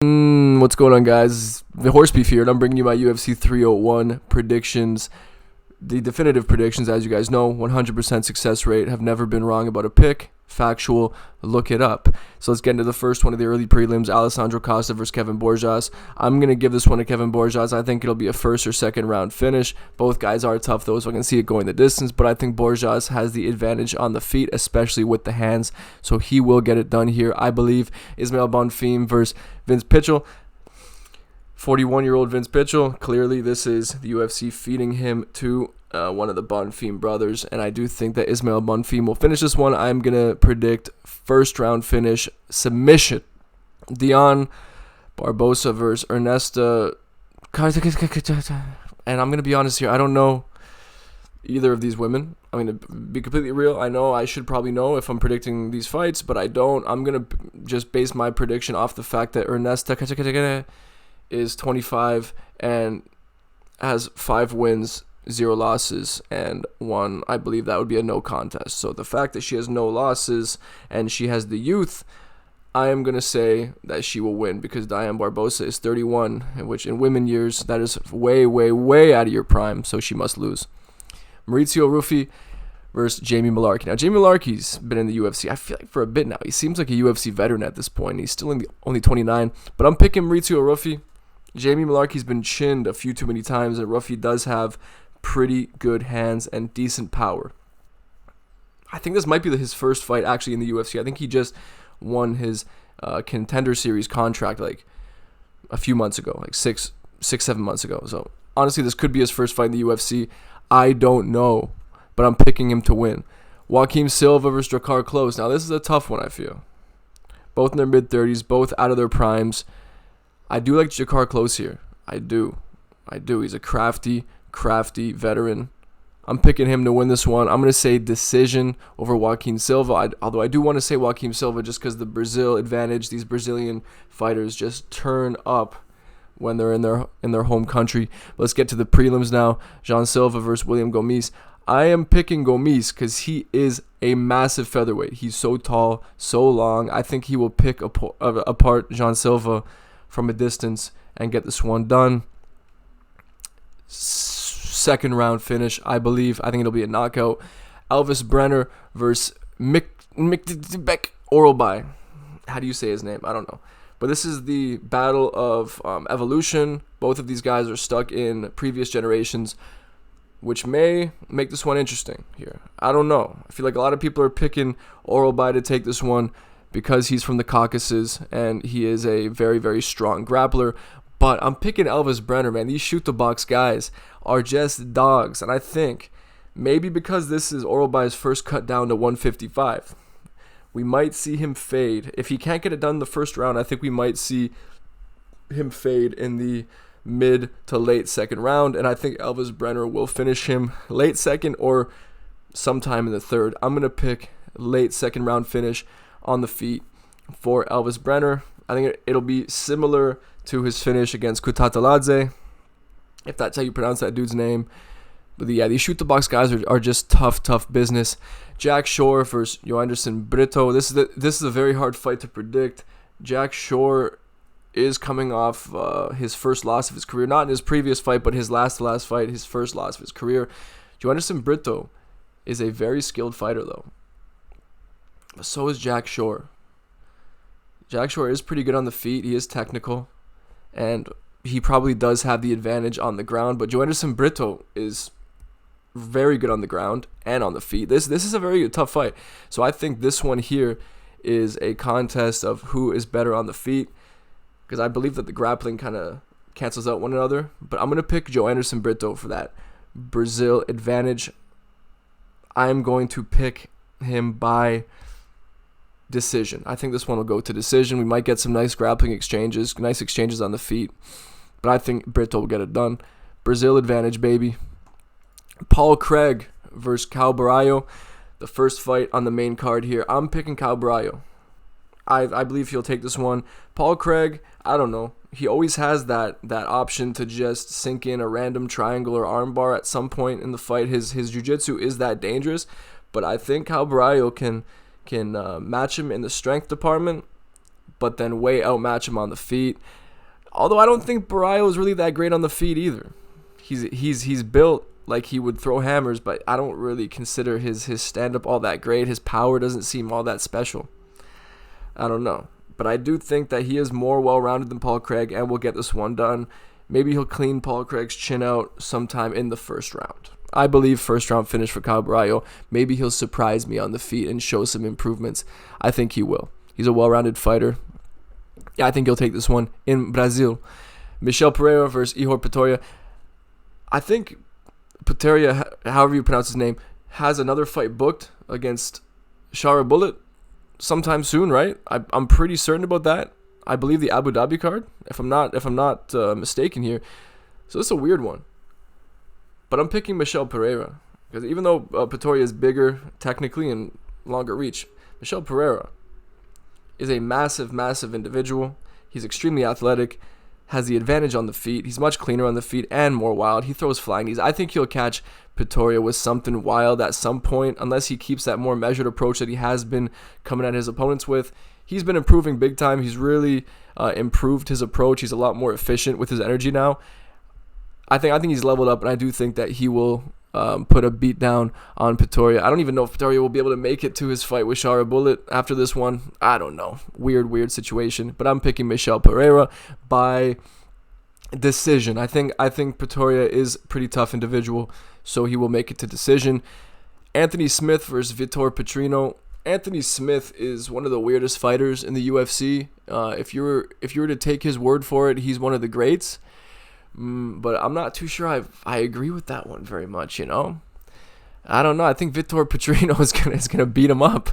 What's going on, guys? The Horse Beef here, and I'm bringing you my UFC 301 predictions. The definitive predictions, as you guys know, 100% success rate, have never been wrong about a pick. Factual, look it up. So let's get into the first one of the early prelims, Alessandro Costa versus Kevin Borjas. I'm going to give this one to Kevin Borjas. I think it'll be a first or second round finish. Both guys are tough, though, so I can see it going the distance, but I think Borjas has the advantage on the feet, especially with the hands, so he will get it done here. I believe Ismail Bonfim versus Vince Pichel. 41-year-old Vince Pichel, clearly this is the UFC feeding him to one of the Bonfim brothers, and I do think that Ismail Bonfim will finish this one. I'm going to predict first round finish, submission. Dion Barbosa versus Ernesta. And I'm going to be honest here, I don't know either of these women. I'm going to be completely real. I know I should probably know if I'm predicting these fights, but I don't. I'm going to just base my prediction off the fact that Ernesta is 25 and has 5 wins, 0 losses, and 1. I believe that would be a no contest. So the fact that she has no losses and she has the youth, I am going to say that she will win because Diane Barbosa is 31, which in women years, that is way, way, way out of your prime, so she must lose. Maurizio Ruffi versus Jamie Mullarkey. Now, Jamie Mullarkey's been in the UFC, I feel like, for a bit now. He seems like a UFC veteran at this point. He's still only 29, but I'm picking Maurizio Ruffi. Jamie Mullarkey's been chinned a few too many times, and Ruffi does have pretty good hands and decent power. I think this might be his first fight actually in the UFC. I think he just won his Contender Series contract like a few months ago, like 6-7 months ago. So honestly, this could be his first fight in the UFC. I don't know, but I'm picking him to win. Joaquim Silva versus Drakkar Klose. Now this is a tough one, I feel. Both in their mid-30s, both out of their primes. I do like Drakkar Klose here. I do. He's a crafty veteran. I'm picking him to win this one. I'm going to say decision over Joaquim Silva. Although I do want to say Joaquim Silva just because the Brazil advantage. These Brazilian fighters just turn up when they're in their home country. But let's get to the prelims now. Jean Silva versus William Gomis. I am picking Gomis because he is a massive featherweight. He's so tall, so long. I think he will pick apart Jean Silva from a distance and get this one done. Second round finish, I believe. I think it'll be a knockout. Elvis Brenner versus Mick Oralby. How do you say his name? I don't know. But this is the battle of evolution. Both of these guys are stuck in previous generations, which may make this one interesting here. I don't know. I feel like a lot of people are picking Oralby to take this one because he's from the Caucasus and he is a very, very strong grappler. But I'm picking Elvis Brenner, man. These shoot-the-box guys are just dogs. And I think maybe because this is Oralby's first cut down to 155, we might see him fade. If he can't get it done in the first round, I think we might see him fade in the mid to late second round. And I think Elvis Brenner will finish him late second or sometime in the third. I'm going to pick late second round finish on the feet for Elvis Brenner. I think it'll be similar to his finish against Kutateladze, if that's how you pronounce that dude's name. But yeah, these shoot-the-box guys are just tough business. Jack Shore versus Joanderson Brito. This is a very hard fight to predict. Jack Shore is coming off his first loss of his career. Not in his previous fight, but his last fight, his first loss of his career. Joanderson Brito is a very skilled fighter, though. But so is Jack Shore. Jack Shore is pretty good on the feet. He is technical. And he probably does have the advantage on the ground. But Joanderson Brito is very good on the ground and on the feet. This is a very tough fight. So I think this one here is a contest of who is better on the feet, because I believe that the grappling kind of cancels out one another. But I'm going to pick Joanderson Brito for that Brazil advantage. I'm going to pick him by decision. I think this one will go to decision. We might get some nice grappling exchanges, nice exchanges on the feet, but I think Brito will get it done. Brazil advantage, baby. Paul Craig versus Cal Barallo, the first fight on the main card here. I'm picking Cal Barallo. I believe he'll take this one. Paul Craig, I don't know. He always has that option to just sink in a random triangle or armbar at some point in the fight. His jiu-jitsu is that dangerous, but I think Cal Barallo can match him in the strength department. but then way outmatch him on the feet. Although I don't think Barrio is really that great on the feet either. He's built like he would throw hammers, but I don't really consider his stand-up all that great. His power doesn't seem all that special. I don't know. But I do think that he is more well-rounded than Paul Craig and will get this one done. Maybe he'll clean Paul Craig's chin out sometime in the first round. I believe first round finish for Caio Barrio. Maybe he'll surprise me on the feet and show some improvements. I think he will. He's a well-rounded fighter. Yeah, I think he'll take this one in Brazil. Michel Pereira versus Ihor Pretoria. I think Pretoria, however you pronounce his name, has another fight booked against Shara Bullet sometime soon, right? I'm pretty certain about that. I believe the Abu Dhabi card, if I'm not mistaken here. So this is a weird one. But I'm picking Michel Pereira because even though Pretoria is bigger technically and longer reach, Michel Pereira is a massive, massive individual. He's extremely athletic, has the advantage on the feet. He's much cleaner on the feet and more wild. He throws flying knees. I think he'll catch Pretoria with something wild at some point, unless he keeps that more measured approach that he has been coming at his opponents with. He's been improving big time. He's really improved his approach. He's a lot more efficient with his energy now. I think he's leveled up, and I do think that he will put a beat down on Pretoria. I don't even know if Pretoria will be able to make it to his fight with Shara Bullet after this one. I don't know. Weird situation. But I'm picking Michel Pereira by decision. I think Pretoria is a pretty tough individual, so he will make it to decision. Anthony Smith versus Vitor Petrino. Anthony Smith is one of the weirdest fighters in the UFC. If you were to take his word for it, he's one of the greats. But I'm not too sure I agree with that one very much, you know? I don't know. I think Vitor Petrino is gonna beat him up.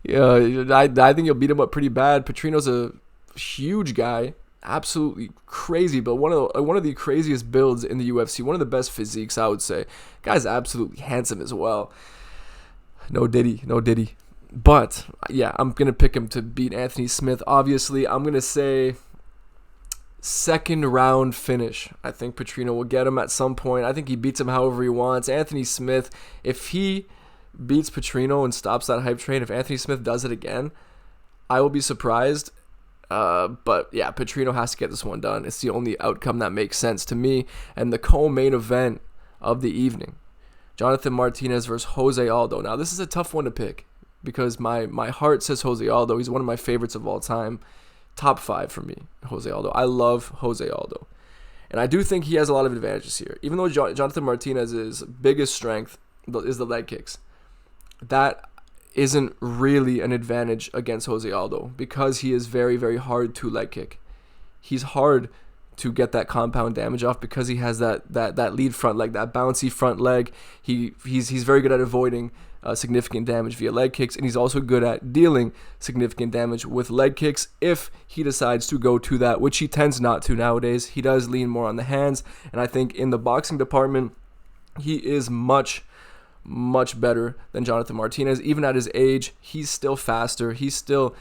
Yeah, I think he'll beat him up pretty bad. Petrino's a huge guy, absolutely crazy, but one of the craziest builds in the UFC, one of the best physiques, I would say. Guy's absolutely handsome as well. No diddy. But yeah, I'm gonna pick him to beat Anthony Smith. Obviously, I'm gonna say second round finish. I think Petrino will get him at some point. I think he beats him however he wants. Anthony Smith, if he beats Petrino and stops that hype train, if Anthony Smith does it again, I will be surprised. But yeah, Petrino has to get this one done. It's the only outcome that makes sense to me. And the co-main event of the evening, Jonathan Martinez versus Jose Aldo. Now, this is a tough one to pick because my heart says Jose Aldo. He's one of my favorites of all time. Top 5 for me, Jose Aldo. I love Jose Aldo. And I do think he has a lot of advantages here. Even though Jonathan Martinez's biggest strength is the leg kicks, that isn't really an advantage against Jose Aldo because he is very, very hard to leg kick. He's hard to get that compound damage off because he has that lead front leg, that bouncy front leg. He's very good at avoiding significant damage via leg kicks, and he's also good at dealing significant damage with leg kicks if he decides to go to that, which he tends not to nowadays. He does lean more on the hands, and I think in the boxing department, he is much better than Jonathan Martinez. Even at his age, he's still faster. He still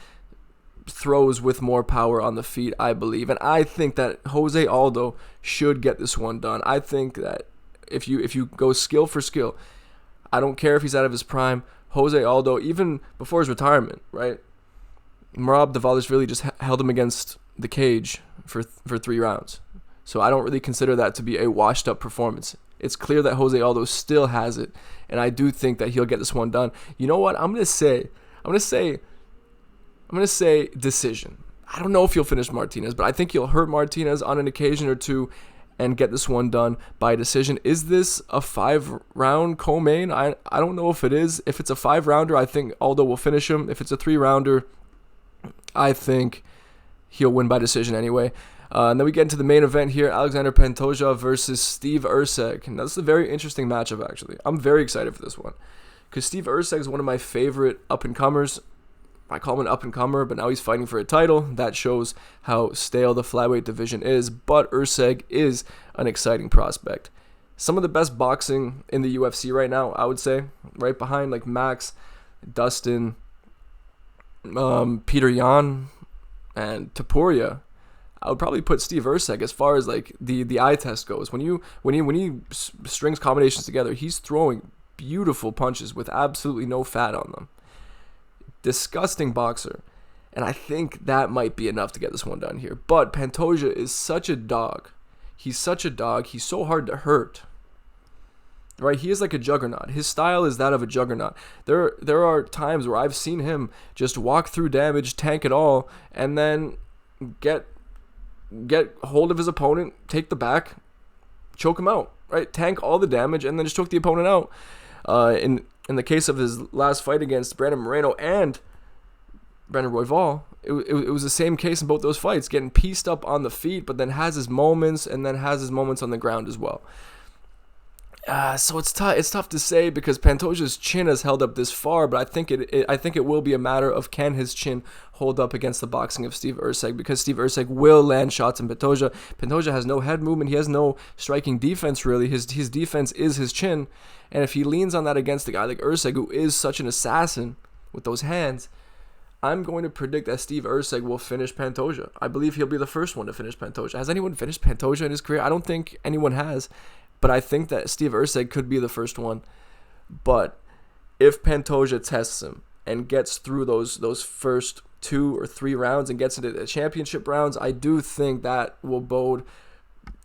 throws with more power on the feet, I believe. And I think that Jose Aldo should get this one done. I think that if you go skill for skill, I don't care if he's out of his prime, Jose Aldo, even before his retirement, right? Merab Dvalishvili just held him against the cage for 3 rounds. So I don't really consider that to be a washed up performance. It's clear that Jose Aldo still has it, and I do think that he'll get this one done. You know what? I'm gonna say decision. I don't know if he'll finish Martinez, but I think he'll hurt Martinez on an occasion or two and get this one done by decision. Is this a 5-round co-main? I don't know if it is. If it's a 5-rounder, I think Aldo will finish him. If it's a 3-rounder, I think he'll win by decision anyway. And then we get into the main event here, Alexander Pantoja versus Steve Erceg. And that's a very interesting matchup, actually. I'm very excited for this one because Steve Erceg is one of my favorite up-and-comers. I call him an up-and-comer, but now he's fighting for a title. That shows how stale the flyweight division is, but Erceg is an exciting prospect. Some of the best boxing in the UFC right now, I would say, right behind like Max, Dustin, Peter Yan, and Topuria. I would probably put Steve Erceg as far as like the eye test goes. When he strings combinations together, he's throwing beautiful punches with absolutely no fat on them. Disgusting boxer. And I think that might be enough to get this one done here. But Pantoja is such a dog. He's such a dog. He's so hard to hurt. Right? He is like a juggernaut. His style is that of a juggernaut. There are times where I've seen him just walk through damage, tank it all, and then get hold of his opponent, take the back, choke him out. Right? Tank all the damage and then just choke the opponent out. In the case of his last fight against Brandon Moreno and Brandon Royval, it was the same case in both those fights, getting pieced up on the feet, but then has his moments and then has his moments on the ground as well. So it's tough to say because Pantoja's chin has held up this far, but I think it will be a matter of can his chin hold up against the boxing of Steve Erceg, because Steve Erceg will land shots in Pantoja. Pantoja has no head movement, he has no striking defense really. His defense is his chin, and if he leans on that against a guy like Erceg, who is such an assassin with those hands, I'm going to predict that Steve Erceg will finish Pantoja. I believe he'll be the first one to finish Pantoja. Has anyone finished Pantoja in his career? I don't think anyone has. But I think that Steve Erceg could be the first one. But if Pantoja tests him and gets through those first 2 or 3 rounds and gets into the championship rounds, I do think that will bode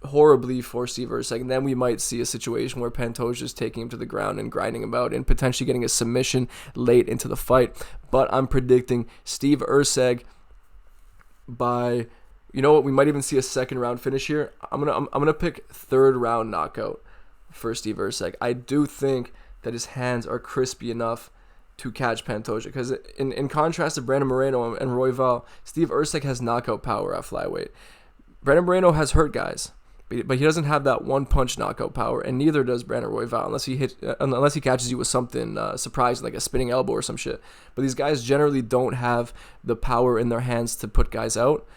horribly for Steve Erceg. And then we might see a situation where Pantoja is taking him to the ground and grinding him out and potentially getting a submission late into the fight. But I'm predicting Steve Erceg by... You know what? We might even see a second round finish here. I'm gonna pick third round knockout for Steve Erceg. I do think that his hands are crispy enough to catch Pantoja, because in contrast to Brandon Moreno and Royval, Steve Erceg has knockout power at flyweight. Brandon Moreno has hurt guys, but he doesn't have that one punch knockout power, and neither does Brandon Royval unless he catches you with something surprising like a spinning elbow or some shit. But these guys generally don't have the power in their hands to put guys out.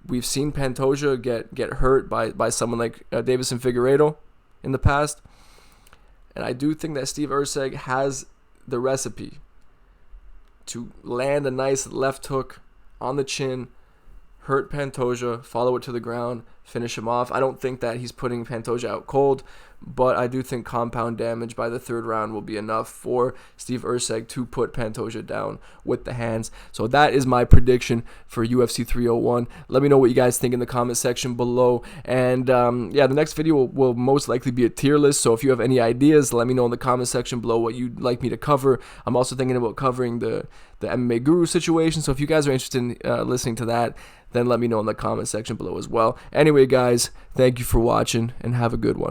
We've seen Pantoja get hurt by someone like Davison Figueiredo in the past. And I do think that Steve Erceg has the recipe to land a nice left hook on the chin, hurt Pantoja, follow it to the ground, finish him off. I don't think that he's putting Pantoja out cold, but I do think compound damage by the third round will be enough for Steve Erceg to put Pantoja down with the hands. So that is my prediction for UFC 301. Let me know what you guys think in the comment section below. And the next video will most likely be a tier list. So if you have any ideas, let me know in the comment section below what you'd like me to cover. I'm also thinking about covering the MMA Guru situation. So if you guys are interested in listening to that, then let me know in the comment section below as well. Anyway, guys, thank you for watching and have a good one.